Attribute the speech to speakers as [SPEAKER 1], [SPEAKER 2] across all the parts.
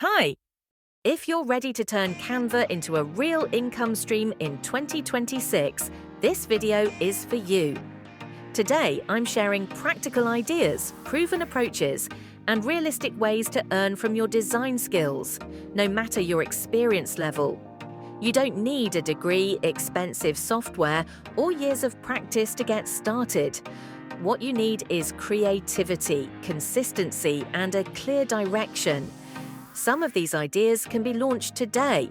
[SPEAKER 1] Hi! If you're ready to turn Canva into a real income stream in 2026, this video is for you. Today, I'm sharing practical ideas, proven approaches, and realistic ways to earn from your design skills, no matter your experience level. You don't need a degree, expensive software, or years of practice to get started. What you need is creativity, consistency, and a clear direction. Some of these ideas can be launched today.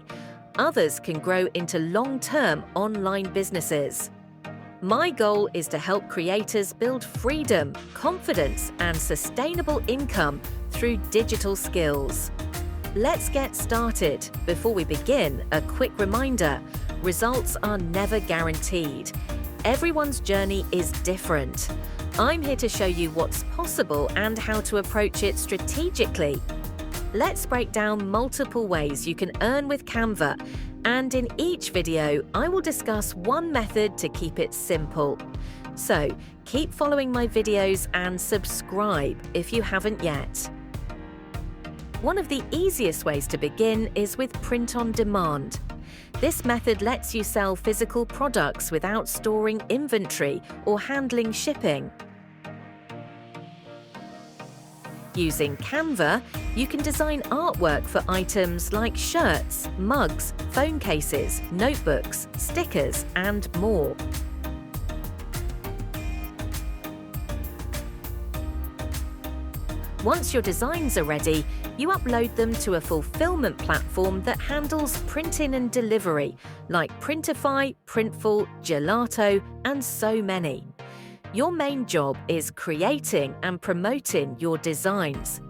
[SPEAKER 1] Others can grow into long-term online businesses. My goal is to help creators build freedom, confidence, and sustainable income through digital skills. Let's get started. Before we begin, a quick reminder: results are never guaranteed. Everyone's journey is different. I'm here to show you what's possible and how to approach it strategically. Let's break down multiple ways you can earn with Canva, and in each video, I will discuss one method to keep it simple. So, keep following my videos and subscribe if you haven't yet. One of the easiest ways to begin is with print on demand. This method lets you sell physical products without storing inventory or handling shipping. Using Canva, you can design artwork for items like shirts, mugs, phone cases, notebooks, stickers, and more. Once your designs are ready, you upload them to a fulfillment platform that handles print-in and delivery, like Printify, Printful, Gelato, and so many. Your main job is creating and promoting your designs.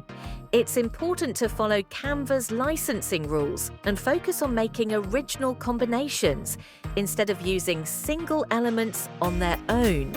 [SPEAKER 1] It's important to follow Canva's licensing rules and focus on making original combinations instead of using single elements on their own.